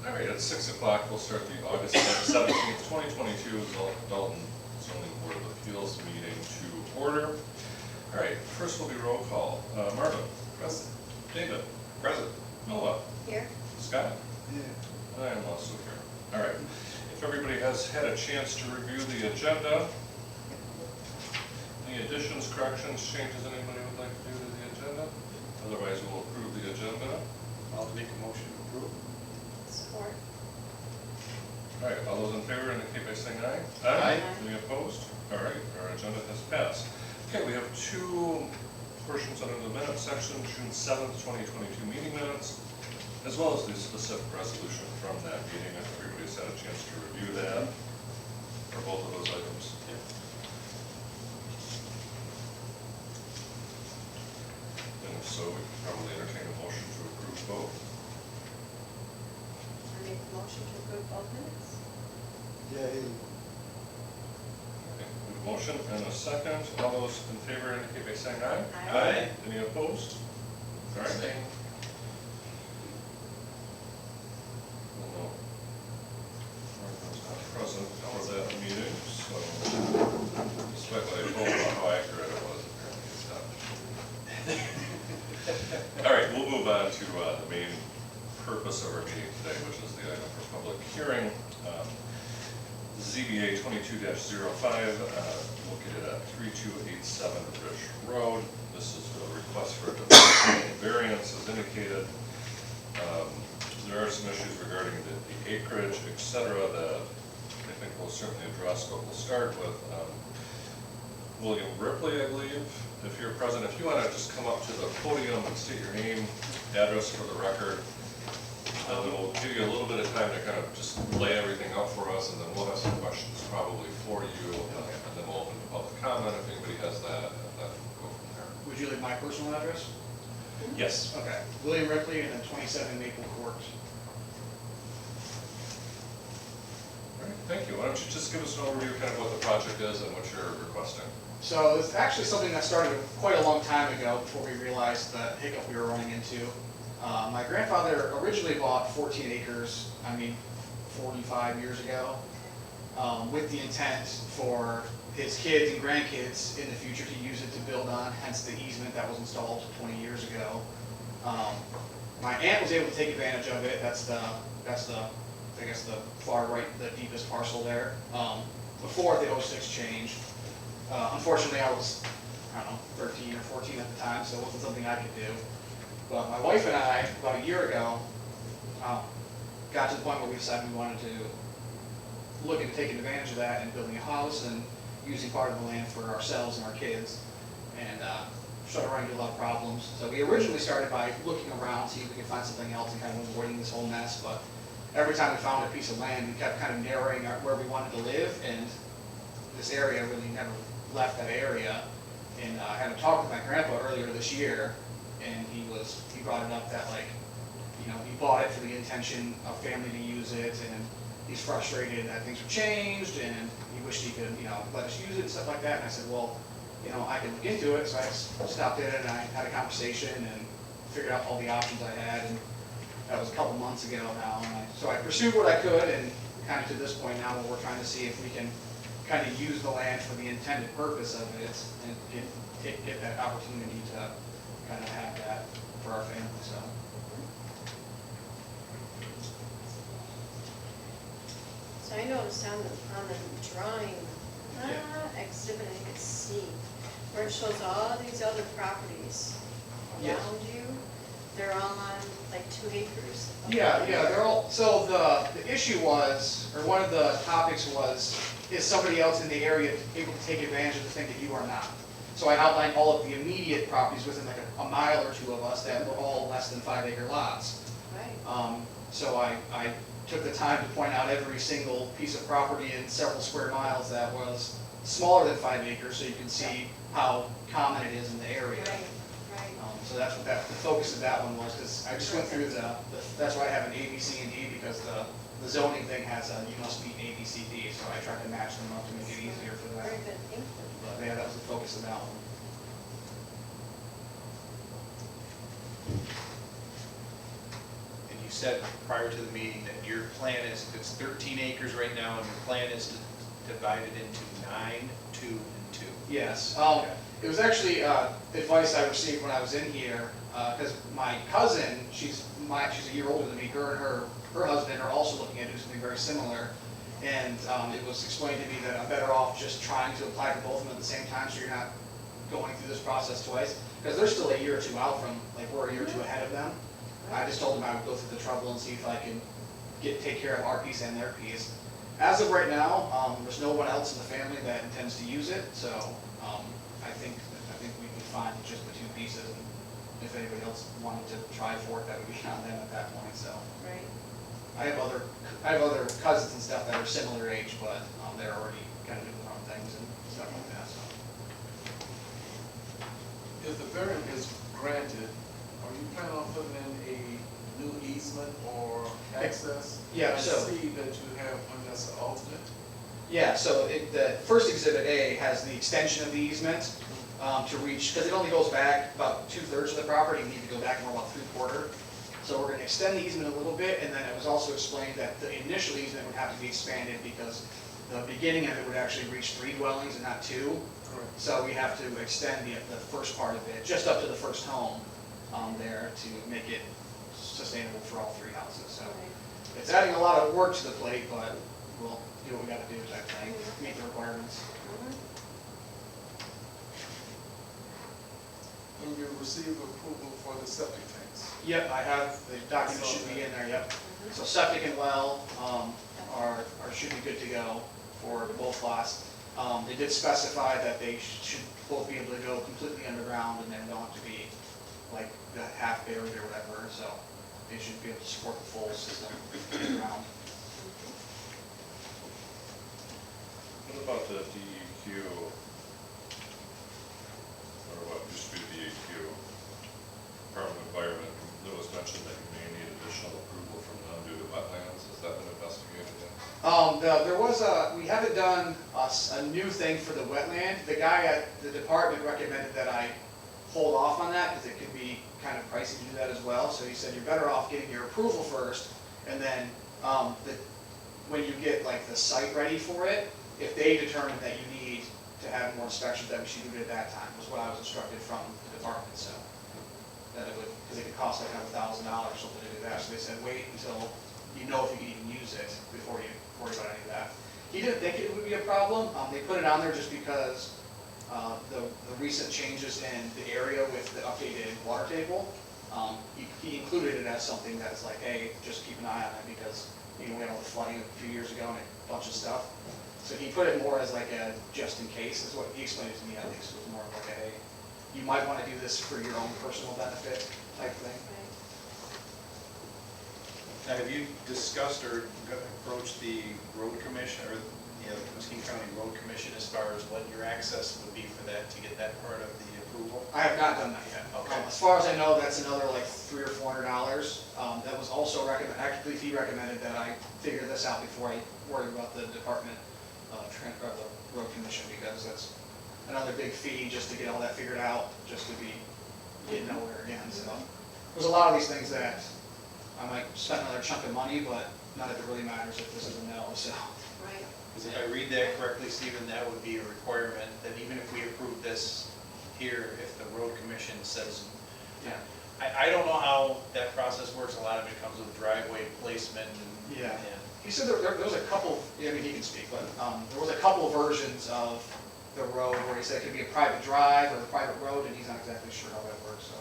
All right, at 6 o'clock, we'll start the August 17th, 2022 Dalton Zoning Board of Appeals meeting to order. All right, first will be roll call. Marvin? Present. David? Present. Noah? Here. Scott? Yeah. I am also here. All right, if everybody has had a chance to review the agenda, any additions, corrections, changes anybody would like to do to the agenda? Otherwise, we'll approve the agenda. I'll make a motion to approve. Support. All right, all those in favor indicate by saying aye. Aye. Any opposed? All right, our agenda has passed. Okay, we have two portions under the minutes section, June 7th, 2022 meeting minutes, as well as the specific resolution from that meeting, if everybody's had a chance to review that, for both of those items. And if so, we can probably entertain a motion to approve both. I make a motion to approve both minutes. Yay. Okay, we have a motion and a second. All those in favor indicate by saying aye. Aye. Any opposed? All right. Well, Martha's not present for that meeting, so despite what I told about how accurate it was, apparently it's not. All right, we'll move on to the main purpose of our meeting today, which is the item for public hearing. ZBA 22-05, located at 3287 Rich Road. This is a request for a development variance as indicated. There are some issues regarding the acreage, et cetera, that I think we'll certainly address, but we'll start with William Ripley, I believe. If you're present, if you want to just come up to the podium and state your name, address for the record. And then we'll give you a little bit of time to kind of just lay everything out for us, and then we'll have some questions probably for you, and then we'll open to public comment if anybody has that, and then go from there. Would you like my personal address? Yes. Okay. William Ripley and then 27 Maple Court. All right, thank you. Why don't you just give us an overview kind of what the project is and what you're requesting? So it's actually something that started quite a long time ago before we realized the hiccup we were running into. My grandfather originally bought 14 acres, 45 years ago, with the intent for his kids and grandkids in the future to use it to build on, hence the easement that was installed 20 years ago. My aunt was able to take advantage of it. That's the I guess the far right, the deepest parcel there, before the 06 change. Unfortunately, I was, 13 or 14 at the time, so it wasn't something I could do. But my wife and I, about a year ago, got to the point where we decided we wanted to look into taking advantage of that and building a house and using part of the land for ourselves and our kids. And started running into a lot of problems. So we originally started by looking around, see if we could find something else and kind of avoiding this whole mess. But every time we found a piece of land, we kept kind of narrowing where we wanted to live, and this area really never left that area. And I had a talk with my grandpa earlier this year, and he brought it up that he bought it for the intention of family to use it, and he's frustrated that things have changed, and he wished he could let us use it and stuff like that. And I said, well, I can look into it. So I stopped in and I had a conversation and figured out all the options I had, and that was a couple months ago now. And so I pursued what I could, and kind of to this point now where we're trying to see if we can kind of use the land for the intended purpose of it and get that opportunity to kind of have that for our family. So I noticed on the drawing, exhibit, I think it's C, where it shows all these other properties Yes. around you. They're all on like 2 acres. Yeah, they're all, so the issue was, or one of the topics was, is somebody else in the area able to take advantage of the thing that you are not? So I outlined all of the immediate properties within like a mile or two of us that were all less than 5 acre lots. Right. So I took the time to point out every single piece of property in several square miles that was smaller than 5 acres, so you can see how common it is in the area. Right. So that's what the focus of that one was, because I just went through that's why I have an A, B, C, and D, because the zoning thing has you must meet A, B, C, D, so I tried to match them up to make it easier for that. Very good, thank you. But yeah, that was the focus of that one. said prior to the meeting that your plan is, it's 13 acres right now, and your plan is to divide it into 9, 2, and 2. Yes, Okay. it was actually advice I received when I was in here, because my cousin, she's a year older than me, her and her husband are also looking at doing something very similar. And it was explained to me that I'm better off just trying to apply for both of them at the same time, so you're not going through this process twice. Because they're still a year or two out from, like, we're a year or two ahead of them. I just told them I would go through the trouble and see if I can take care of our piece and their piece. As of right now, there's no one else in the family that intends to use it, so I think we'd be fine with just the 2 pieces. And if anybody else wanted to try for it, that would be on them at that point, so. Right. I have other cousins and stuff that are similar age, but they're already kind of doing their own things and stuff like that, so. If the variance is granted, are you planning on putting in a new easement or access? Yeah, I so- see that you have one that's an alternate. Yeah, so the first exhibit A has the extension of the easement to reach, because it only goes back about 2/3 of the property, you need to go back more about 3/4. So we're gonna extend the easement a little bit, and then it was also explained that the initial easement would have to be expanded because the beginning of it would actually reach 3 dwellings and not 2. Correct. So we have to extend the first part of it, just up to the first home there to make it sustainable for all 3 houses. So Right. it's adding a lot of work to the plate, but we'll do what we gotta do, I think, meet the requirements. Mhm. And you receive approval for the septic tanks. Yep, I have, the documents should be in there, yep. Mhm. So septic and well should be good to go for both lots. They did specify that they should both be able to go completely underground and then don't have to be like half buried or whatever, so they should be able to support the full system underground. What about the DEQ, or what used to be DEQ, Department of Environment? There was mentioned that you may need additional approval from them due to wetlands. Has that been investigated yet? There was we haven't done a new thing for the wetland. The guy at the department recommended that I hold off on that because it could be kind of pricey to do that as well. So he said you're better off getting your approval first, and then when you get like the site ready for it, if they determine that you need to have more inspections, then we should do it at that time, was what I was instructed from the department, so. That it would, because it could cost like $1,000 or something to do that, so they said wait until you know if you can even use it before you worry about any of that. He didn't think it would be a problem. They put it on there just because the recent changes in the area with the updated water table, he included it as something that's like, hey, just keep an eye on it because we had all the flooding a few years ago and a bunch of stuff. So he put it more as like a just in case, is what he explained it to me at least. It was more of like a, hey, you might want to do this for your own personal benefit type thing. Right. Now, have you discussed or approached the road commission or, the Muskegon County Road Commission as far as what your access would be for that, to get that part of the approval? I have not done that yet. Okay. As far as I know, that's another like $300 or $400. That was also actually he recommended that I figure this out before I worry about the department, or the road commission, because that's another big fee just to get all that figured out, just to be getting nowhere again. So there's a lot of these things that I might spend another chunk of money, but none of it really matters if this is a no. So. Right. Because if I read that correctly, Stephen, that would be a requirement that even if we approve this here, if the road commission says, Yeah. I don't know how that process works. A lot of it comes with driveway placement and. Yeah. and- He said there was a couple, I mean, he can speak, but there was a couple of versions of the road where he said it could be a private drive or a private road, and he's not exactly sure how that works, so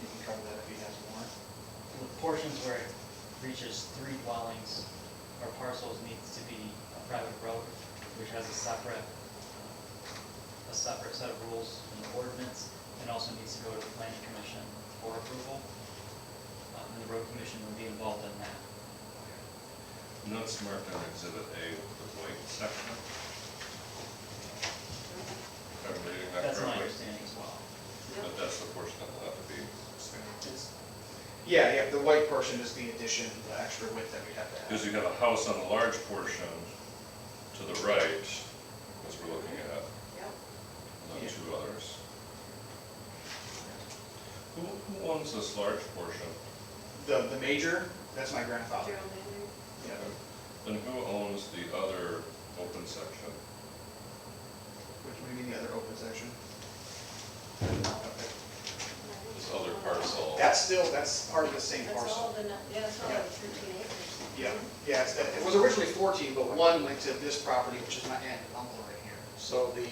he can cover that if he has more. The portions where it reaches 3 dwellings or parcels needs to be a private road, which has a separate set of rules in the ordinance, and also needs to go to the planning commission for approval. And the road commission would be involved in that. Notes marked on Exhibit A with the white section. If I'm reading that That's my correctly. understanding as well. But that's the portion that will have to be expanded. Yeah, the white portion is the addition, the extra width that we have to Because have. you have a house on the large portion to the right, as we're looking at, Yep. and then Yeah. 2 others. Who owns this large portion? The major, That's my grandfather. Gerald Maynard. Yeah. Then who owns the other open section? Which would mean the other open section. This other parcel? That's part of the same That's all parcel. that's all Yeah. the 13 acres. Yeah, yeah, it was originally 14, but one went to this property, which is my aunt and uncle right here. So the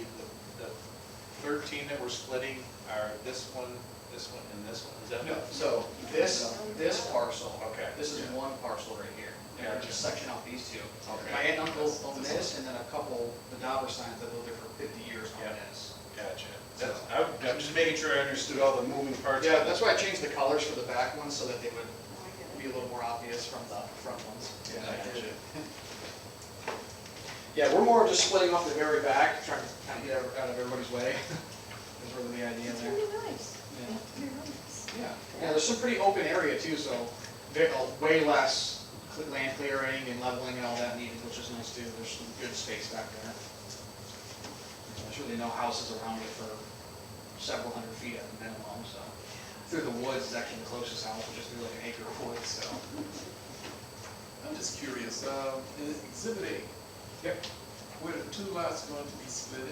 13 that we're splitting are this one, and this one, is that? No, so this parcel, Okay. this is one parcel right here. And I Gotcha. just section out these two. Okay. My aunt and uncle own this, and then a couple, the Dauber signs that lived there for 50 years own Yeah. this. Gotcha. I'm just making sure I understood all the moving parts. Yeah, that's why I changed the colors for the back ones, so that they would Oh, I get it. be a little more obvious from the front ones. Yeah, I I get did it. Yeah, we're more just splitting off the very back, trying to kind of get out of everybody's way. Is really the idea It's there. really nice. Yeah. It's really nice. Yeah, there's some pretty open area too, so way less land clearing and leveling and all that needed, which is nice too. There's some good space back there. There's really no houses around it for several hundred feet at the minimum, so. Through the woods is actually the closest house, which is through like an acre of woods, so. I'm just curious, in Exhibit A, Yep. where the two lots going to be split,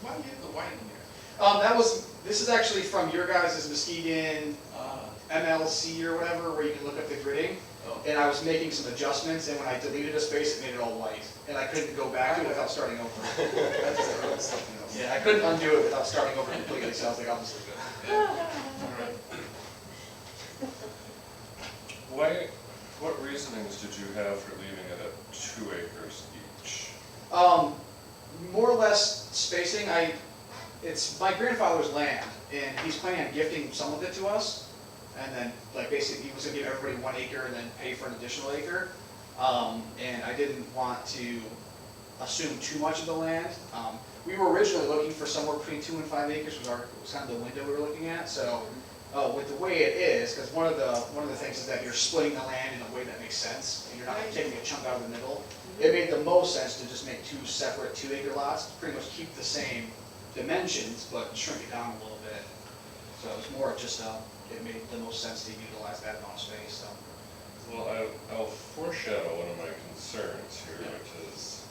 why you have the white in there? This is actually from your guys' Muskegon MLC or whatever, where you can look up the gridding. Oh. And I was making some adjustments, and when I deleted a space, it made it all white. And I couldn't go back to it without starting over. I just heard something else. Yeah, I couldn't undo it without starting over completely, so I was like, I'll just leave it. What reasonings did you have for leaving it at 2 acres each? More or less spacing, it's my grandfather's land, and he's planning on gifting some of it to us. And then, like, basically, he was gonna give everybody 1 acre and then pay for an additional acre. And I didn't want to assume too much of the land. We were originally looking for somewhere between 2 and 5 acres, was kind of the window we were looking at, so. With the way it is, because one of the things is that you're splitting the land in a way that makes sense, and you're not Right. taking a chunk out of the middle. It made the most sense to just make 2 separate 2 acre lots, pretty much keep the same dimensions, but shrink it down a little bit. So it was more just, it made the most sense to utilize that amount of space, so. Well, I'll foreshadow one of my concerns here, Yeah. which is,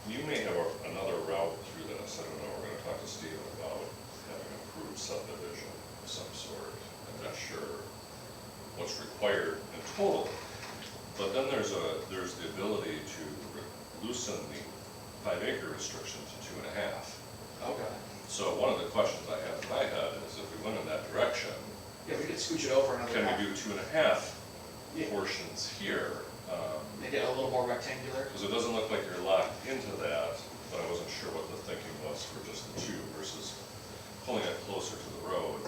you may have another route through this. I don't know, we're gonna talk to Stephen about having an approved subdivision of some sort. I'm not sure what's required in total. But then there's the ability to loosen the 5 acre restriction to 2.5. Okay. So one of the questions I have in my head is if we went in that direction, Yeah, we could scooch it over another. can half. we do 2.5 Yeah. portions here? Make it a little more rectangular. Because it doesn't look like you're locked into that, but I wasn't sure what the thinking was for just the 2 versus pulling it closer to the road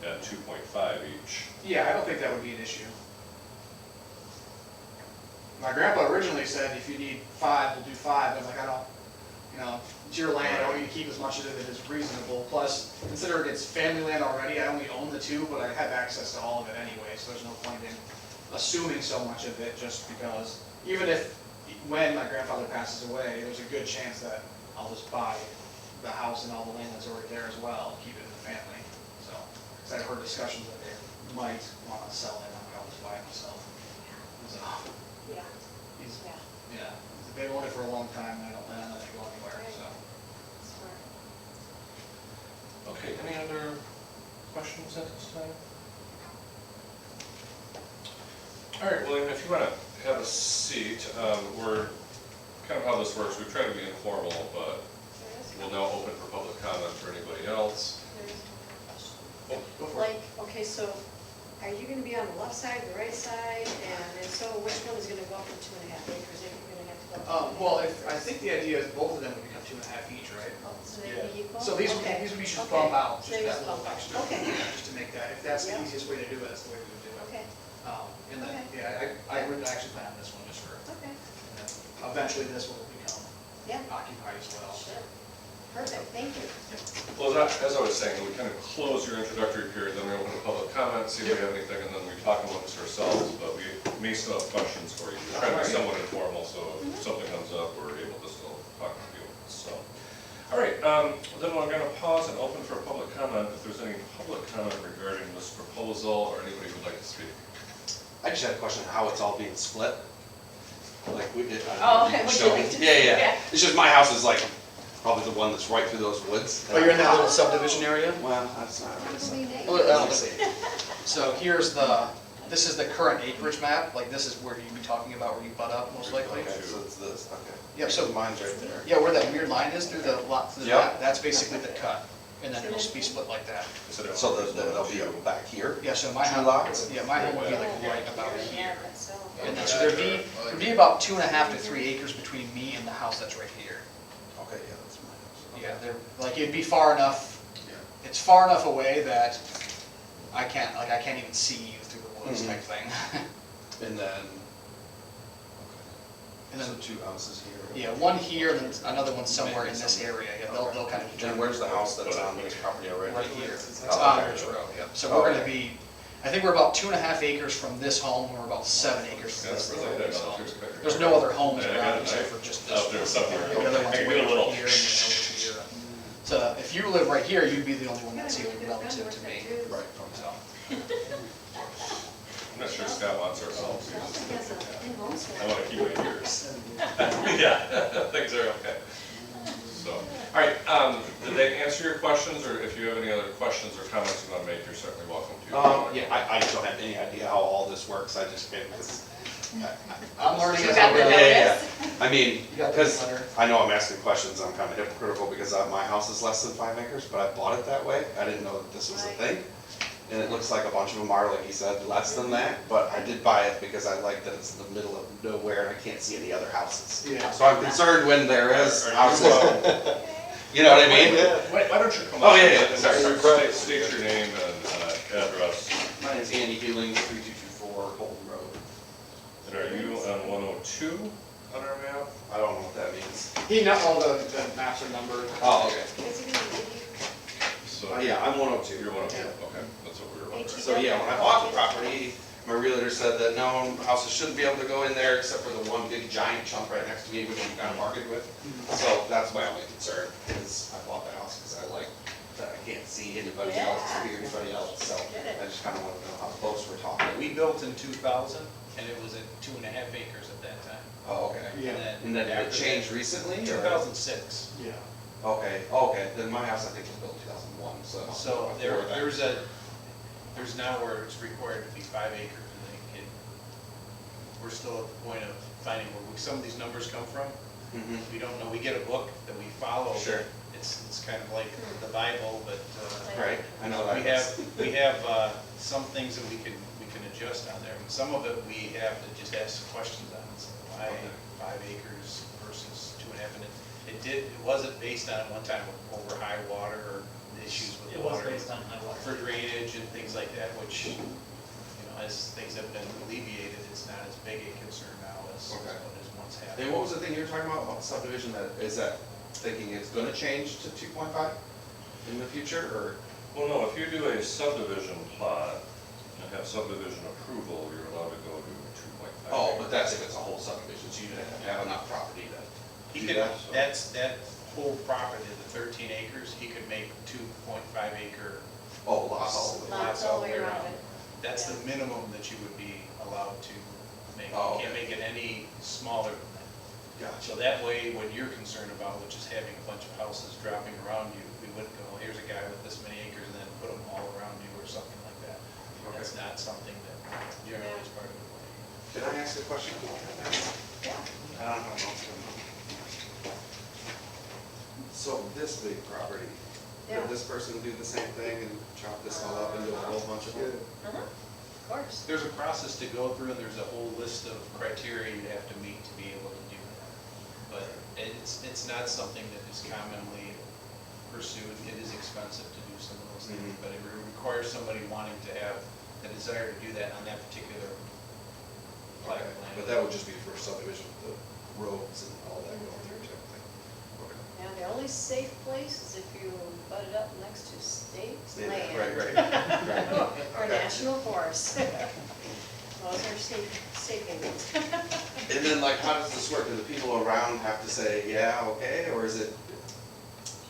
at 2.5 each. Yeah, I don't think that would be an issue. My grandpa originally said, if you need 5, we'll do 5. I was like, it's your land, I want you to keep as much of it as reasonable. Plus, considering it's family land already, I only own the 2, but I have access to all of it anyway, so there's no point in assuming so much of it just because, even if, when my grandfather passes away, there's a good chance that I'll just buy the house and all the land that's already there as well, keep it in the family. So, because I've heard discussions that they might want to sell it, I'll just buy it myself. So, Yeah, he's, yeah, yeah, they've owned it for a long time, and I don't plan on letting it go anywhere, so. smart. Okay, any other questions at this time? All right, well, if you want to have a seat, we're, kind of how this works, we try to be informal, but we'll now open for public comment for anybody else. There's one question. Oh, Go for it. Like, okay, so are you gonna be on the left side, the right side, and if so, which one is gonna go up to 2.5 acres, if you're gonna have to go up? Well, I think the idea is both of them would become 2.5 each, right? Oh, so they would be equal? So these would Okay. be just Okay. bump out, So just they that little bump out. extra. Okay, Just to make that, if that's the Yeah. easiest way to do it, that's the way we would do it. okay, And then, Okay. yeah, I would actually plan on this one just for, okay, and then eventually this will become yeah, occupied as well. sure. Perfect, thank you. Well, as I was saying, we kind of close your introductory period, then we open to public comment, see if we have anything, and then we talk amongst ourselves, but we may still have questions for you. We're trying to be somewhat informal, so if something comes up, we're able to still talk to you, so. All right, then we're gonna pause and open for public comment. If there's any public comment regarding this board's proposal, or anybody who'd like to speak? I just had a question on how it's all being split. Like we did. Oh, would you like to? Yeah. It's just my house is like probably the one that's right through those woods. Oh, you're in that little subdivision area? Well, that's not really something. Well, so here's this is the current acreage map, like this is where you'd be talking about where you butt up most likely. Okay, so it's this, okay. Yep, so Mine's right there. yeah, where that weird line is through the lot, through the Yep. map, that's basically the cut. And then it'll be split like that. So they'll be back here? Yeah, so my Two home, lots? yeah, my home would be like right about here. So, And then, so there'd be about 2.5 to 3 acres between me and the house that's right here. Okay, yeah, that's my house. Yeah, they're, like, it'd be far enough, Yeah. it's far enough away that I can't even see you through the woods Mhm. type thing. And then, And so then, 2 houses here. yeah, one here and then another one somewhere in this area, yeah, they'll kind of And determine. where's the house that's on this property already? Right here, it's Oh, on okay. Ridge Road, yep. So we're gonna be, I think we're about 2.5 acres from this home, and we're about 7 acres from That's this really, other that's home. too spectacular. There's no other homes Yeah, I got around it. except for just this Out there one. somewhere. The other one's I can way do a over little. here and then over here. So if you live right here, you'd be the only one that's even relative to me. Right, So, I'm not sure Scott wants our salt. Dalton has a in-home store. I want to keep my ears. Yeah, things are okay. So, all right, did they answer your questions, or if you have any other questions or comments you want to make, you're certainly welcome to. Yeah, I just don't have any idea how all this works, I just came because. I'm learning You as got I the go. notice? I mean, You got the because letter. I know I'm asking questions, I'm kind of hypocritical because my house is less than 5 acres, but I bought it that way. I didn't know that this was a Right. thing. And it looks like a bunch of them are, like you said, less than that, but I did buy it because I like that it's in the middle of nowhere and I can't see any other houses. Yeah. So I'm concerned when there is Are you, houses, you know what I mean? Why don't you come Oh, up? yeah, yeah. Sorry, state your name and address. My name's Andy Hewling, 3224 Holton Road. And are you on 102 on our map? I don't know what that means. He, not all the maps are numbered. Oh, okay. Is he gonna give you So Yeah, I'm 102. You're 102, okay, that's what we were wondering. So yeah, when I bought the property, my realtor said that no, houses shouldn't be able to go in there except for the one big giant chunk right next to me, which I'm kind of argued with. So that's my only concern, is I bought the house because I like that I can't see anybody else or hear anybody else, so I just kind of want to know how close we're talking. We built in 2000, and it was at 2.5 acres at that time. Oh, okay. Yeah. And then did it change recently? or- 2006. Yeah. Okay, then my house I think was built in 2001, so. So before that. there's now where it's required to be 5 acres, and we're still at the point of finding where some of these numbers come from. Mhm. We don't know, we get a book that we follow. Sure. It's kind of like the Bible, but, Right, I know that. we have some things that we can adjust on there. And some of it we have to just ask questions on, so why Okay. 5 acres versus 2.5? And it wasn't based on one time over high water or issues with It was water. based on high water. For drainage and things like that, which, as things have been alleviated, it's not as big a concern now as Okay. what has once And happened. what was the thing you were talking about subdivision, is that thinking it's gonna change to 2.5 in the future, or? Well, no, if you do a subdivision plot and have subdivision approval, you're allowed to go to 2.5. Oh, but that's if it's a whole subdivision, so you'd have to have enough property to He do could, that. that whole property, the 13 acres, he could make 2.5 acre Oh, lots all the way. lots all the way around it? That's the minimum that you would be allowed to make. Oh, You can't okay. make it any smaller than that. Gotcha. So that way, what you're concerned about, which is having a bunch of houses dropping around you, we wouldn't go, here's a guy with this many acres and then put them all around you or something like that. That's Okay. not something that generally is part of the plan. Can I ask a question? Yeah. I don't know. So this big property, Yeah. could this person do the same thing and chop this all up into a whole bunch of them? Of course. There's a process to go through, and there's a whole list of criteria you'd have to meet to be able to do that. But it's not something that is commonly pursued. It is expensive to do some of those things, Mhm. but it requires somebody wanting to have a desire to do that on that particular plot Okay, of land. but that would just be for subdivision, the roads and all that going through type of thing. Okay. Now, the only safe place is if you butt it up next to state Yeah, land. right. Or Okay. national forest. Those are safe areas. And then like, how does this work? Do the people around have to say, yeah, okay, or is it,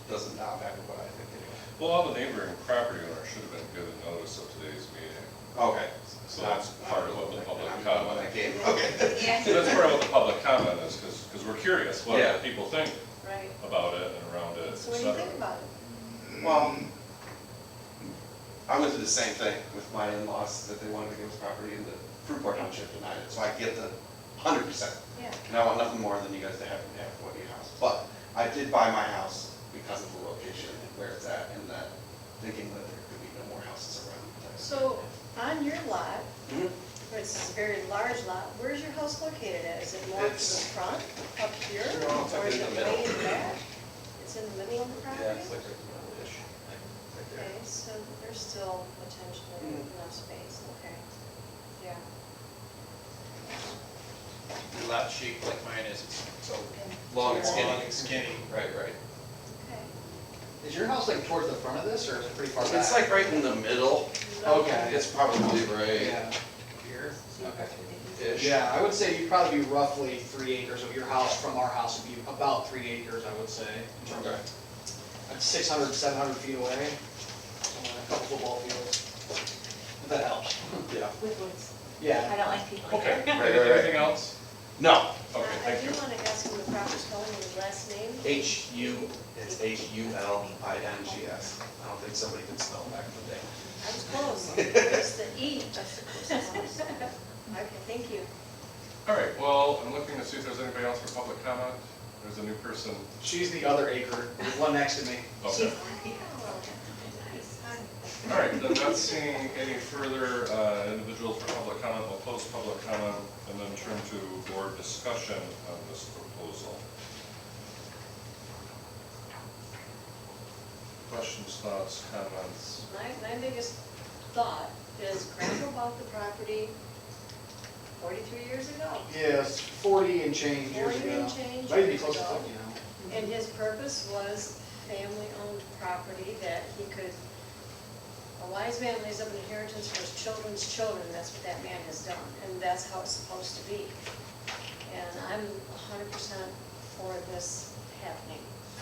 doesn't matter what I think anyway? Well, all the neighboring property owners should have been given notice of today's meeting. Okay. So that's part of what the public When I comment. came, okay. So that's part of what the public comment is, because we're curious what Yeah. people think Right. about it and around it, et So what do you cetera. think about it? Well, I went through the same thing with my in-laws, that they wanted to give us property in the Fruitport Township denied it, so I get the 100%. Yeah. And I want nothing more than you guys to have one of your house. But I did buy my house because of the location and where it's at, and that thinking that there could be no more houses around. So on your lot, Mhm. it's a very large lot, where's your house located at? Is it more to the It's- front, up here, No, it's like or is in it the way middle. in the back? It's in the middle of the property? Yeah, it's like right middle-ish, right there. Okay, so there's still potentially enough space, okay, yeah. The lot shaped like mine is, it's so Long and long skinny. and skinny. Right, right. Okay. Is your house like towards the front of this, or is it pretty far back? It's like right in the middle. Okay. It's probably right Yeah. Here? ish. Yeah, I would say you'd probably be roughly 3 acres of your house from our house would be about 3 acres, I would say. in terms of- Okay. That's 600, 700 feet away, somewhere, a couple football fields. If that helps. Yeah. With woods. Yeah. I don't like people. Okay, Right, right, right. anything else? No. Okay, I thank you. do want to ask him the proper spelling of his last name. It's Hullinges. I don't think somebody can spell back in the day. I was close, it's the E. Okay, thank you. All right, well, I'm looking to see if there's anybody else for public comment. There's a new person. She's the other acre, the one next to me. Okay. All right, then not seeing any further individuals for public comment, we'll close public comment and then turn to board discussion on this proposal. Questions, thoughts, comments? My biggest thought is Grandpa bought the property 43 years ago. Yes, 40 and change years 40 ago. and change Might be years close to ago. 50 now. And his purpose was family-owned property that he could, a wise man lays up an inheritance for his children's children, that's what that man has done, and that's how it's supposed to be. And I'm 100% for this happening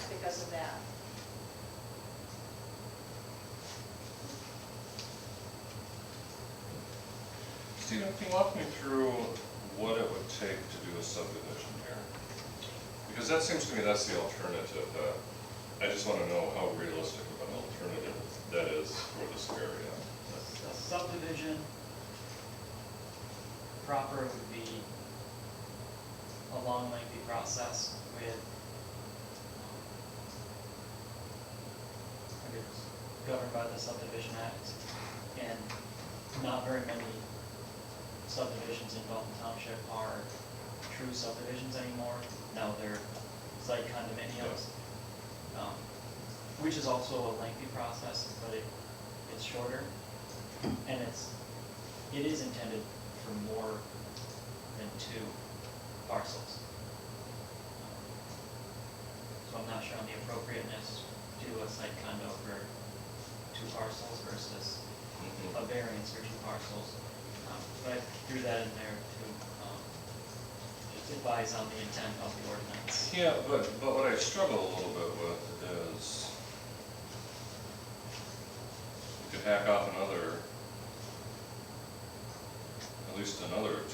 because of that. Stephen, can you walk me through what it would take to do a subdivision here? Because that seems to me that's the alternative. I just want to know how realistic of an alternative that is for this area. A subdivision proper would be a long, lengthy process with, I guess, governed by the Subdivision Act, and not very many subdivisions in Dalton Township are true subdivisions anymore. Now they're site condominiums, which is also a lengthy process, but it's shorter, and it is intended for more than 2 parcels. So I'm not sure on the appropriateness to do a site condo for 2 parcels versus a variance for 2 parcels. But I threw that in there to just advise on the intent of the ordinance. Yeah, but what I struggle a little bit with is you could hack off another, at least another 2.5,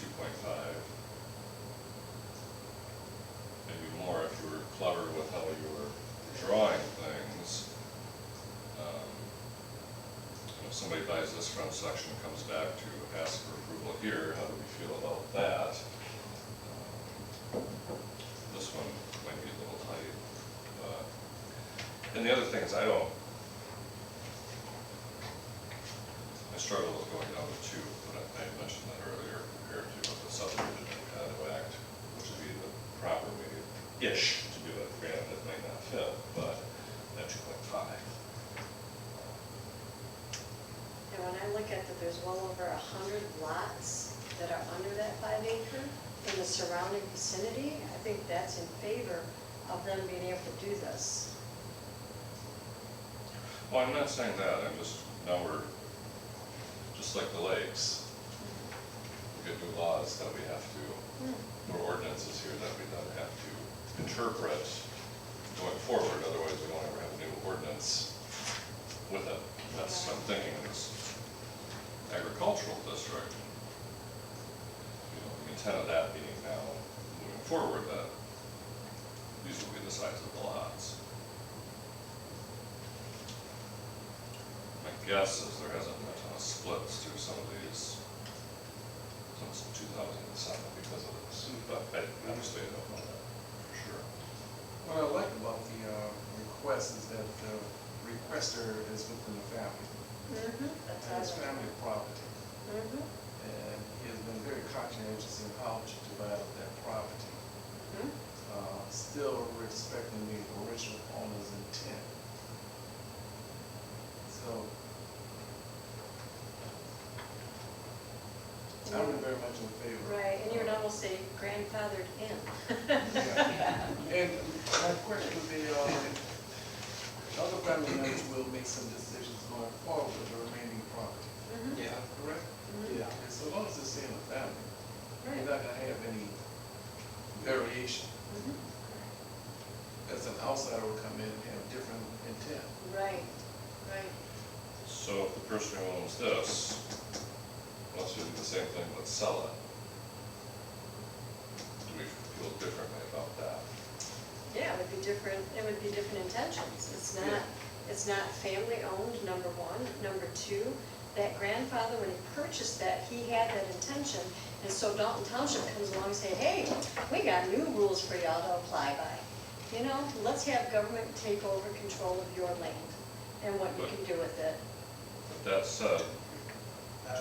maybe more if you were clever with how you were drawing things. If somebody buys this front section, comes back to ask for approval here, how do we feel about that? This one might be a little tight, but, and the other thing is I struggle with going down to 2, but I mentioned that earlier compared to what the subdivision and condo act, which would be the proper way-ish to do it. Granted, it might not fit, but at 2.5. And when I look at that, there's well over 100 lots that are under that 5 acre in the surrounding vicinity, I think that's in favor of them being able to do this. Well, I'm not saying that, now we're, just like the lakes, we get new laws that we have to, or ordinances here that we then have to interpret going forward, otherwise we won't ever have a new ordinance intent of that being now, moving forward, that these will be the size of the lots. My guess is there hasn't been a ton of splits through some of these since 2007 because of this, but I obviously don't know that for sure. What I like about the request is that the requester is within the family. That's And it's awesome. family property. Mhm. And he has been very conscientious in how to divide up that property, Mhm. still respecting the original owner's intent. So, I'm very much in favor. Right, and you would almost say grandfathered in. And my question would be, other family members will make some decisions going forward with the remaining property, Mhm. Yeah. correct? Mhm. Yeah. And so long as it's in the family, you're Right. not gonna have any variation. Mhm. As an outsider will come in and have different intent. Right, right. So if the person who owns this wants to do the same thing but sell it, do we feel differently about that? Yeah, it would be different intentions. It's not family owned, number one. Number two, that grandfather, when he purchased that, he had that intention. And so Dalton Township comes along and say, hey, we got new rules for y'all to apply by. You know, let's have government take over control of your land and what you can do with it. But that said,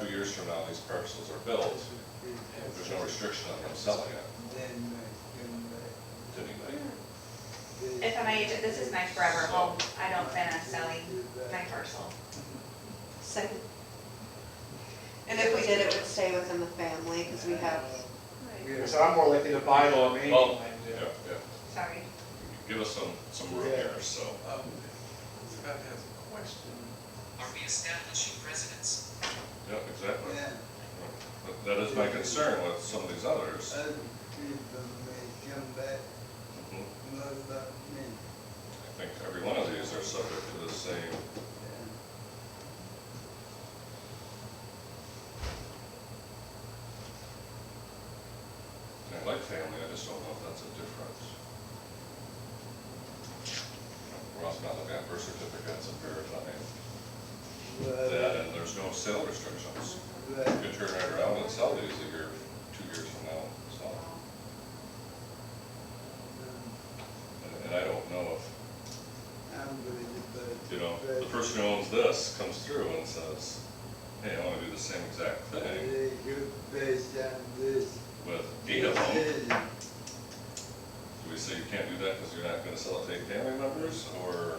2 years from now, these parcels are built, there's no restriction on them selling it to anybody. If I may, this is my forever home. I don't plan on selling my parcel. Second. And if we did, it would stay within the family, because we have, Right. So I'm more likely to buy the remaining Well, land. yeah, yeah. Sorry. Give us some room here, so. Scott has a question. Are we establishing residence? Yeah, exactly. But that is my concern with some of these others. Other people may come back, Mhm. not about me. I think every one of these are subject to the same. I like family, I just don't know if that's a difference. We're also not looking at birth certificates and verifying that, and there's no sale restrictions. You can turn right around and sell these a year, 2 years from now, so. And I don't know if, I'm going to, you know, the person who owns this comes through and says, hey, I wanna do the same exact thing they go based on this. with 8 of them. decision. Do we say you can't do that because you're not gonna sell it to 8 family members, or?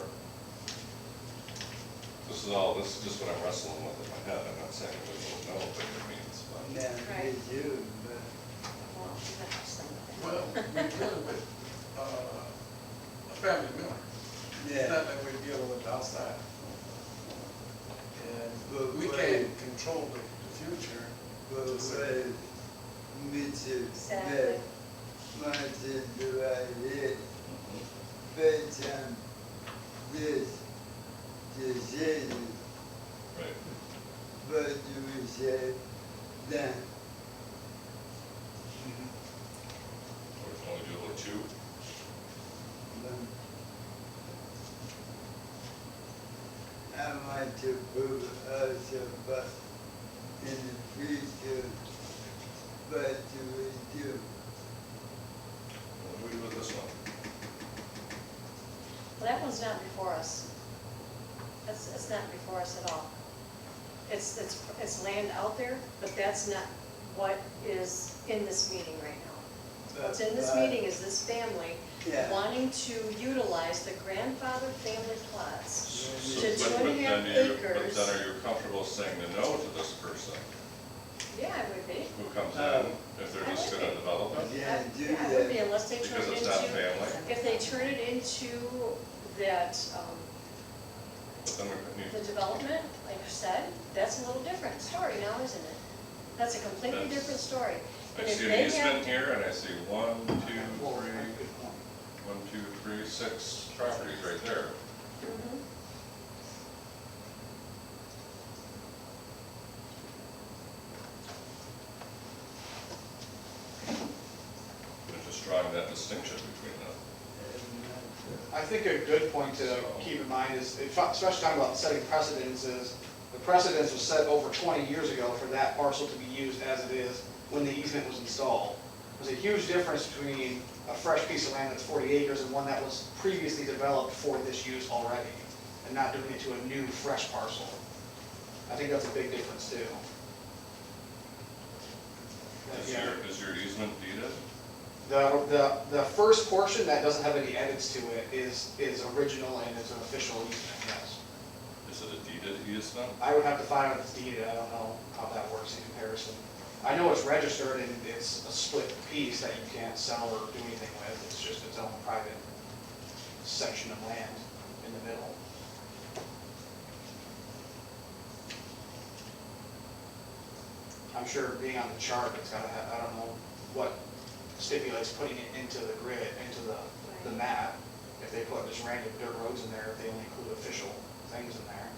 This is just what I'm wrestling with in my head, I'm not saying we don't know what it means, but. Now, they do, but Well, you have to send it. Well, we're dealing with a family member. It's yeah. not like we're dealing with outside. And But we wait. can't control the future. But with Mitchell, Exactly. that Martin divided based on this decision, Right. but you would say that Or we can only do it with 2. I might to prove us but in the future, but you would do. What do we do with this one? Well, that one's not before us. It's not before us at all. It's land out there, but that's not what is in this meeting right now. What's in this meeting is this family Yeah. wanting to utilize the grandfather family plots So, to but 2.5 then acres. But then are you comfortable saying the no to this person Yeah, I would be. who comes Oh. in, if they're I just would gonna be. develop it? Yeah, do Yeah, I would be that. unless they turn Because it it's not into, family? if they turn it into that, But then we need, the development, like you said, that's a little different story now, isn't it? That's a completely That's- different story. I And if see an they easement have- here, and I see 1, 2, 3, 6 properties right there. Mhm. drawing that distinction between them. I think a good point to keep in mind is, especially talking about setting precedents, is the precedence was set over 20 years ago for that parcel to be used as it is when the easement was installed. There's a huge difference between a fresh piece of land that's 40 acres and one that was previously developed for this use already, and not doing it to a new, fresh parcel. I think that's a big difference too. Is your easement deeded? The first portion that doesn't have any edits to it is original and is an official easement, yes. Is it a deeded easement? I would have to find out if it's deeded, I don't know how that works in comparison. I know it's registered and it's a split piece that you can't sell or do anything with, it's just its own private section of land in the middle. I'm sure being on the chart, it's gotta have, I don't know what stipulates putting it into the grid, into the map. If they put just random dirt roads in there, if they only include official things in there.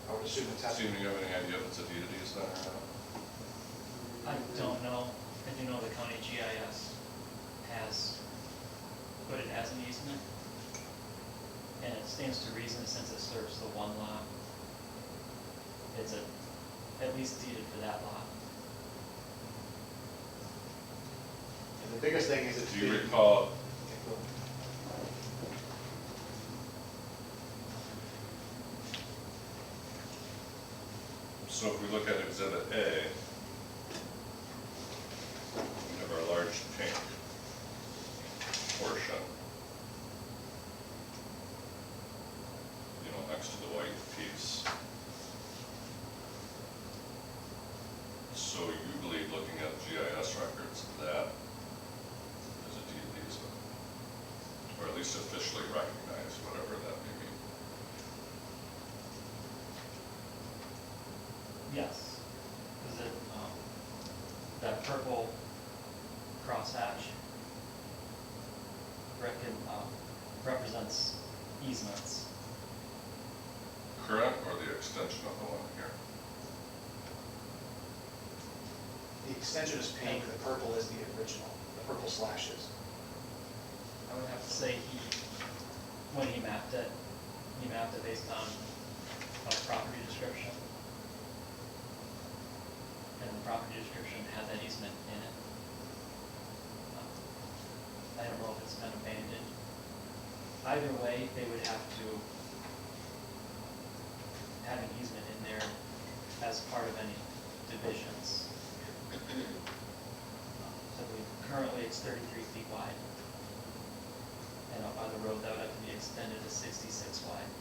I would assume it's. Do you have any idea if it's a deeded easement or not? I don't know. I do know the county GIS has put it as an easement. And it stands to reason since it serves the one lot. It's at least deeded for that lot. And the biggest thing is it's. Do you recall? So if we look at Exhibit A, we have our large pink portion, next to the white piece. So you believe, looking at GIS records, that is a deed easement, or at least officially recognized, whatever that may mean. Yes, is it, that purple crosshatch represents easements. Current or the extension of the one here? The extension is pink, the purple is the original, the purple slashes. I would have to say when he mapped it based on a property description. And the property description had that easement in it. I don't know if it's been abandoned. Either way, they would have to have an easement in there as part of any divisions. So currently it's 33 feet wide. And up by the road, that would have to be extended to 66 wide.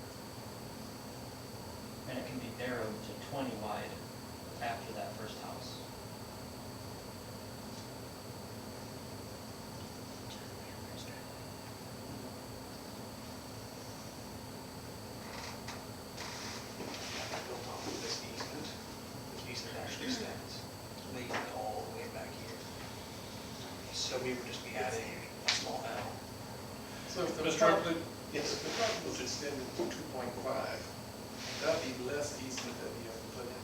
And it can be narrowed to 20 wide after that first house. Built off of this easement actually stands leading all the way back here. So we would just be adding a small L. So if the Mr. property, Yes. if the property was extended to 2.5, that'd be less easement that you have to put in.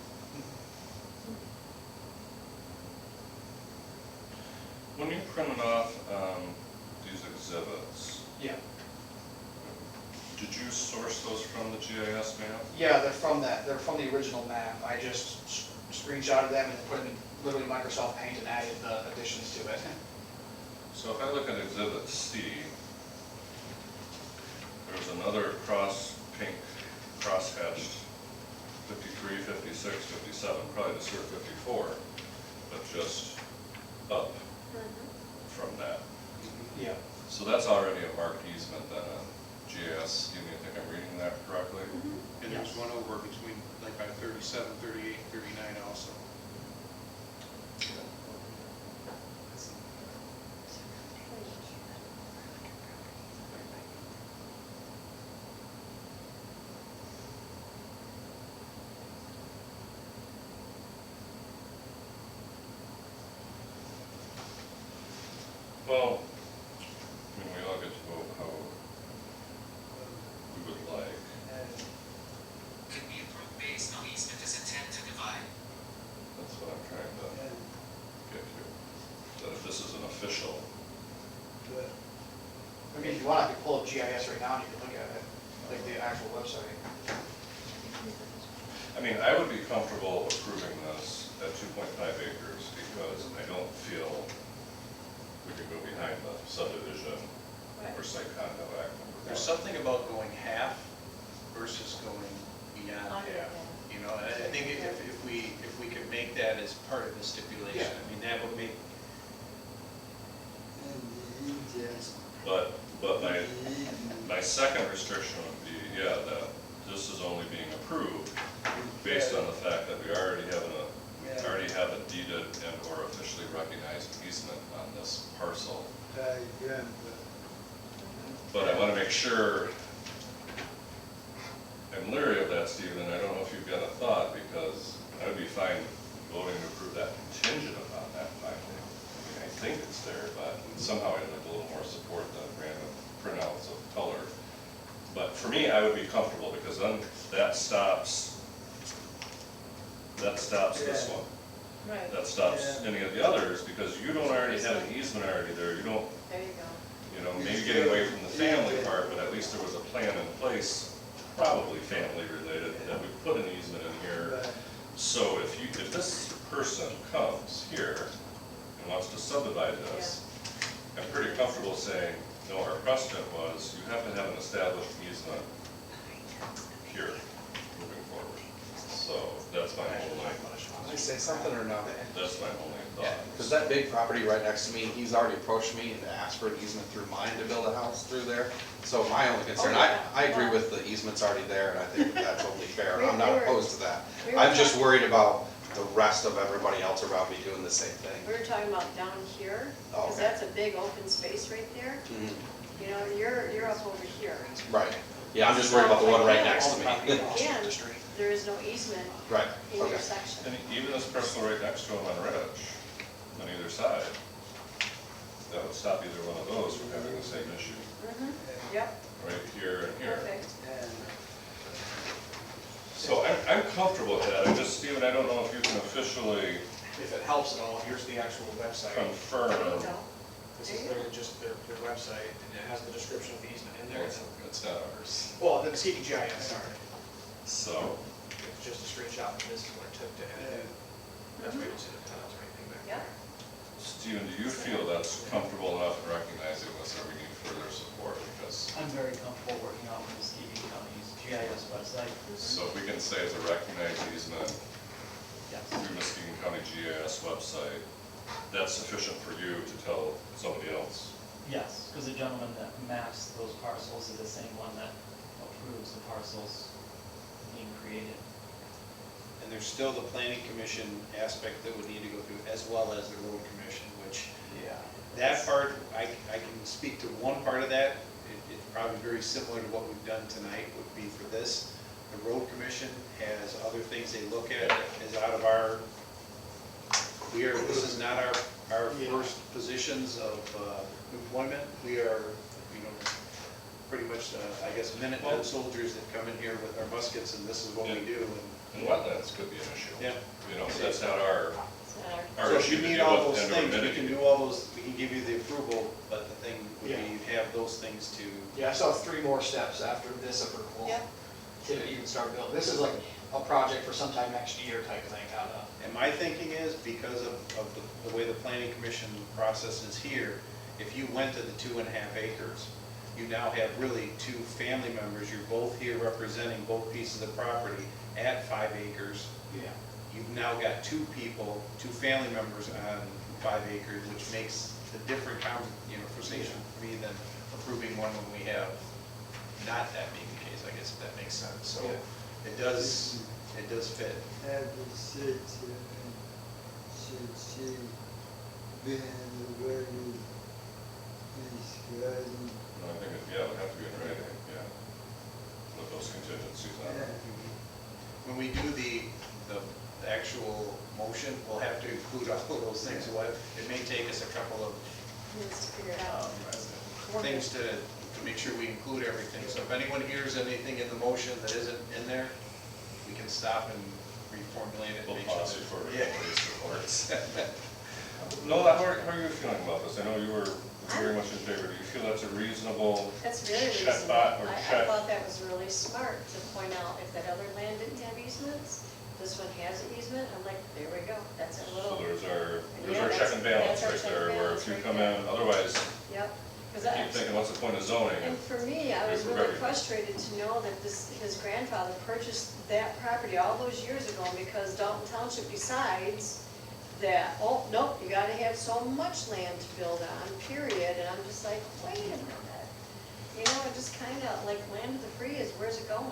When you printed off these exhibits, Yeah. did you source those from the GIS map? Yeah, they're from the original map. I just screenshotted them and put them in literally Microsoft Paint and added the additions to it. So if I look at Exhibit C, there's another pink cross-hatched 53, 56, 57, probably this here 54, but just up from that. Yeah. So that's already a marked easement then on GIS. Do you think I'm reading that correctly? And there's one over between, like by 37, 38, 39 also. Well, I mean, we all get to vote how we would like. Could be approved based on easement as intent to divide. That's what I'm trying to get to. That if this is an official I mean, I would be comfortable approving this at 2.5 acres because I don't feel we could go behind the subdivision or site condo act. There's something about going half versus going beyond Under half. half. You know, and I think if we could make that as part of the stipulation, I mean, that would make, And the Indians, But my second restriction would be, yeah, that this is only being approved based on the fact that we already have a deeded and or officially recognized easement on this parcel. diagram, But I want to make sure, I'm leery of that, Stephen, and I don't know if you've got a thought, because I would be fine voting to approve that contingent upon that finding. I mean, I think it's there, but somehow I'd like a little more support than random printouts of color. But for me, I would be comfortable, because then that stops this one. Right, That stops any of the others, because you don't already have an easement already there, you don't, there you go. you know, maybe getting away from the family part, but at least there was a plan in place, probably family related, that we put an easement in here. but So if this person comes here and wants to subdivide this, I'm pretty comfortable saying, no, our precedent was you have to have an established easement here moving forward. So that's my only, Can I say something or no? that's my only thought. Because that big property right next to me, he's already approached me to ask for an easement through mine to build a house through there. So my only concern, I agree with the easement's already there, and I think that that's totally fair, and I'm not opposed to that. I'm just worried about the rest of everybody else around me doing the same thing. We were talking about down here, Oh, because okay. that's a big open space right there. Mhm. You know, you're up over here. Right, yeah, I'm just worried about the one right next to me. And there is no easement Right, in your okay. section. And even this parcel right next to him on Ridge, on either side, that would stop either one of those from having the same issue, Yep, right here and here. perfect. and So I'm comfortable with that, I just, Stephen, I don't know if you can officially If it helps at all, here's the actual website. confirm. There you go. This is literally just their website, and it has the description of the easement in there. It's not ours. Well, the CDGIS, sorry. So, It's just a screenshot, and this is what it took to edit it. That's why you don't see the tunnels or anything back Yep. there. Stephen, do you feel that's comfortable enough in recognizing this, or we need further support? Because, I'm very comfortable working off of Muskegon County's GIS website. so if we can say it's a recognized easement Yes. through Muskegon County GIS website, that's sufficient for you to tell somebody else? Yes, because the gentleman that maps those parcels is the same one that approves the parcels being created. and there's still the planning commission aspect that would need to go through, as well as the road commission, which, Yeah. that part, I can speak to one part of that. It's probably very similar to what we've done tonight would be for this. The road commission has other things they look at, as out of our, this is not our first positions of employment. We are, you know, pretty much, I guess, Minutemen soldiers that come in here with our muskets, and this is what we do. And wetlands could be an issue. Yeah. You know, that's not our It's not our So if issue you to need deal all with those and things, we mitigate. can do all those, we can give you the approval, but the thing would be, Yeah. you have those things to, Yeah, I saw 3 more steps after this approval. Yep. To even start building. This is like a project for sometime next year type thing, kind of. and my thinking is, because of the way the planning commission process is here, if you went to the 2.5 acres, you now have really 2 family members, you're both here representing both pieces of property at 5 acres. Yeah. You've now got 2 people, 2 family members on 5 acres, which makes a different conversation for me than approving one when we have not that being the case, I guess, if that makes sense. So Yeah. it does fit. have the city, should see behind the way is guiding. No, I think, yeah, it would have to be in writing, yeah, with those contingencies on it. When we do the actual motion, we'll have to include all of those things. It may take us a couple of Needs to figure it out. things to make sure we include everything. So if anyone hears anything in the motion that isn't in there, we can stop and reformulate it. We'll make sure pause that- before we Yeah. police reports. No, how are you feeling about this? I know you were very much in favor. Do you feel that's a reasonable? That's very check reasonable. bot or I check? thought that was really smart to point out if that other land didn't have easements, this one has an easement, I'm like, there we go, that's our So little, there's our Yeah, check and balance that's our right check there, and where balance if you right come there. in, otherwise, yep. you 'Cause keep thinking, what's the point of zoning? And for me, I was Here's really everything. frustrated to know that his grandfather purchased that property all those years ago because Dalton Township decides that, oh, nope, you gotta have so much land to build on, period, and I'm just like, wait a minute. You know, it just kinda, like, land of the free is, where's it going?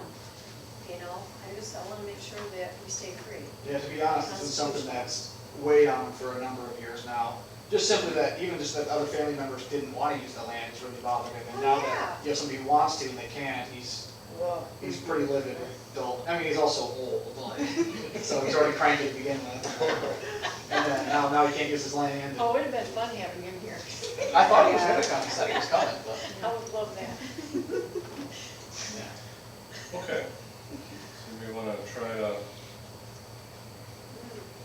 You know, I wanna make sure that we stay free. Yeah, to be honest, this is something that's weighed on him for a number of years now. Just simply that, even just that other family members didn't want to use the land, it's really bothered him. And Oh, now yeah. that you have somebody who wants to and they can't, he's pretty livid with Dalton. I mean, he's also old, like, so he's already cranky to begin with. And then now he can't use his land. Oh, it'd have been fun having him here. I thought he was gonna come, he said he was coming, but, I would love that. yeah. Okay. So we wanna try to,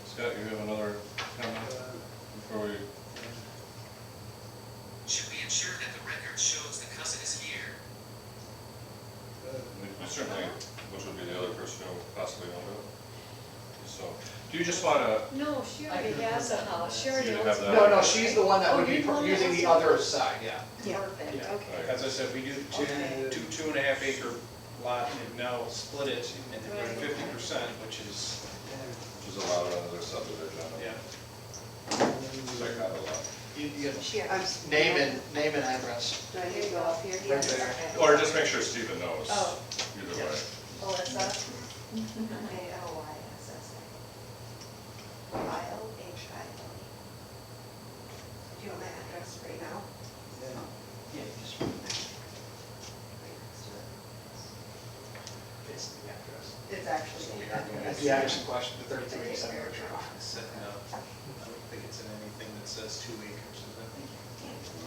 Scott, you have another comment before we? Should we ensure that the record shows the cousin is here? We certainly, which would be the other person who possibly owned it. So, do you just wanna, No, she already has a house, she already You owns have it. that? No, she's the one that would be Oh, you're the one that using has the it? other side, yeah. Perfect, Yeah. okay. As I said, we do Okay. two and a half acre lot, and now split it into Right. 50%, which is, which is allowed under their subdivision? yeah. So I got a lot. You She, name and address. Do I need to go up here? Right there. Or just make sure Stephen knows, Oh. either way. Oh, that's us? Alyssa. Do you want my address right now? Yeah, just Right next to it. It's the address. It's actually the That's address. the address in question, the 3287 Richard Road. Setting up, I don't think it's in anything that says 2 acres, is it?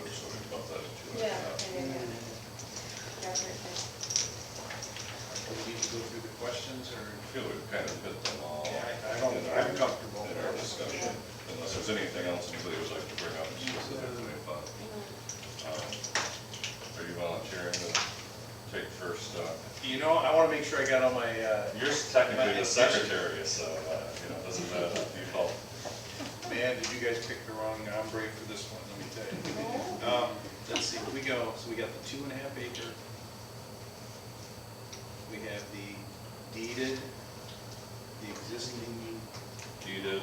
So we bump that into it. Yeah, that's right there. Do we need to go through the questions, or? I feel we've kind of hit them all. I'm comfortable. In our discussion, unless there's anything else anybody would like to bring up specifically, but, are you volunteering to take first? You know, I want to make sure I got all my, You're technically the secretary, so, doesn't that default? man, did you guys pick the wrong hombre for this one, let me tell you. Let's see, here we go. So we got the 2.5 acre. We have the deeded, the existing, Deeded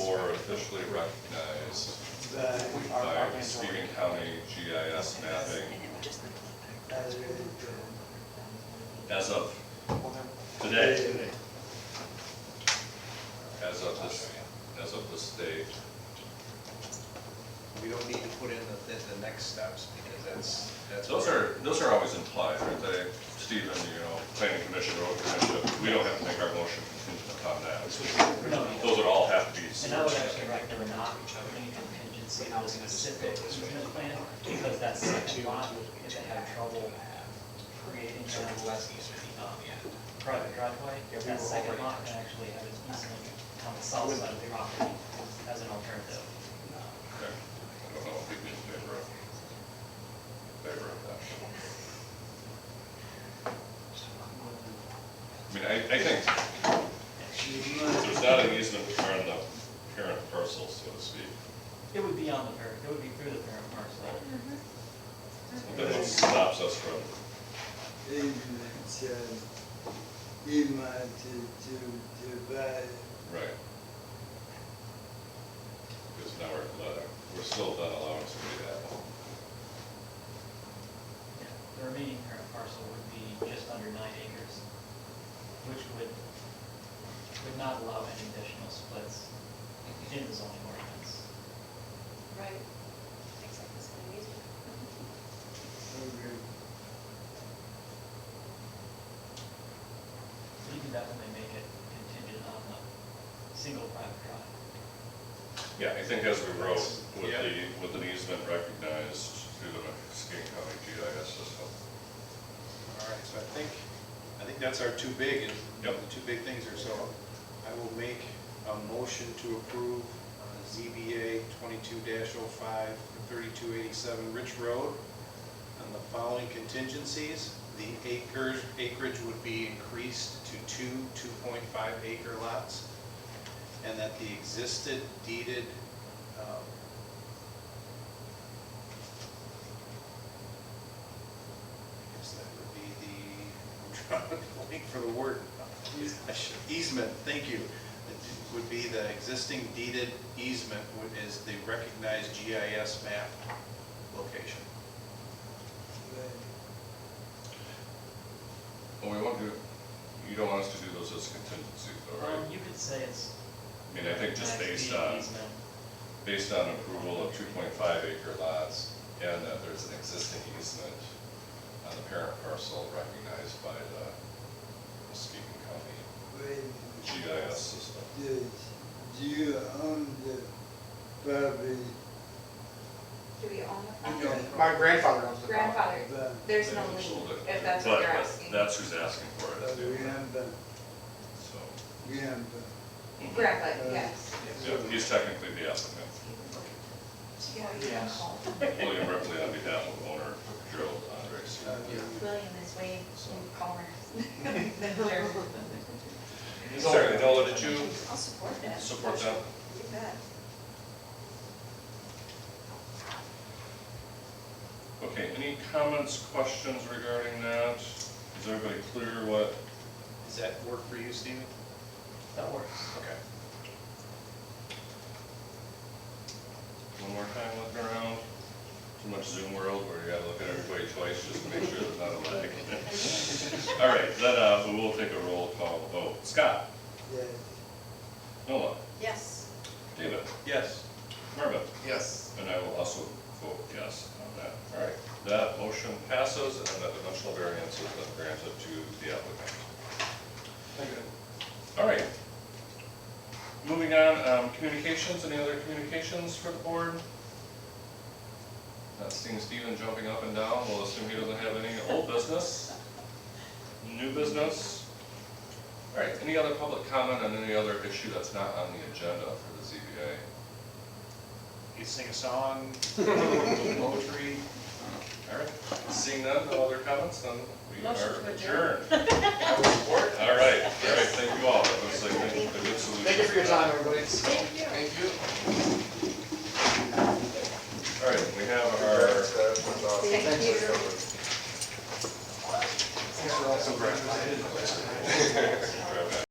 or officially recognized by Muskegon County GIS mapping as of today. As of this date. we don't need to put in the next steps, because that's. Those are always implied, aren't they? Stephen, planning commission, road commission, we don't have to make our motion contingent upon that. No. Those would all have to be. And I would actually recommend not putting contingency on a specific easement plan, because that second lot, if they have trouble creating a private driveway, that second lot can actually have its easement on the south side of the property as an alternative. Okay. I don't know if we'd be in favor of that. I mean, I think there's not an easement on the parent parcel, so to speak. It would be on the parent, it would be through the parent parcel. Then what stops us from, to buy. right? Because now we're still not allowing somebody to have one. Yeah, the remaining parent parcel would be just under 9 acres, which would not allow any additional splits in the zoning ordinance. Right. Makes like this kind of easy. So you can definitely make it contingent on a single private drive. Yeah, I think as we wrote, with Yeah. with an easement recognized through the Muskegon County GIS system. All right, so I think that's our two big, Yep. the two big things are, so I will make a motion to approve ZBA 22-05 for 3287 Rich Road on the following contingencies. The acreage would be increased to two 2.5 acre lots, and that the existed deeded I guess that would be the, I'm trying to think for the word, easement, thank you. It would be the existing deeded easement is the recognized GIS map location. Well, we won't do, you don't want us to do those as contingencies, though, right? You could say it's. I mean, I think just next based easement. on approval of 2.5 acre lots, and that there's an existing easement on the parent parcel recognized by the Muskegon County GIS system. Do you own the property? Do we own the property? My grandfather owns the property. Grandfather, But there's no They lien, sold it. if that's what you're But asking. that's who's asking for it, too. So, Grandpa, yes. yeah, he's technically the applicant. Yes. William Ripley on behalf of owner Gerald Andres. William is way So. calmer. Sorry, Nola, did you I'll support that. support that? You bet. Okay, any comments, questions regarding that? Is everybody clear what? Does that work for you, Stephen? That works. Okay. One more time looking around? Too much Zoom world where you gotta look at everybody twice just to make sure there's not a lag. All right, then we will take a roll call vote. Scott? yes. Nola? Yes. David? Yes. Marvin? Yes. And I will also vote yes on that. All right, that motion passes and that dimensional variance has been granted to the applicant. Thank you. All right. Moving on, communications, any other communications for the board? Not seeing Stephen jumping up and down, we'll assume he doesn't have any old business. New business? All right, any other public comment on any other issue that's not on the agenda for the ZBA? You sing a song, poetry. All right, seeing none, no other comments, then we Motion are to adjourned. I will support. All right, thank you all, that was like a good solution. Thank you for your time, everybody. Thank you. Thank you. All right, we have our. Thank you. Thanks for all. Grab that.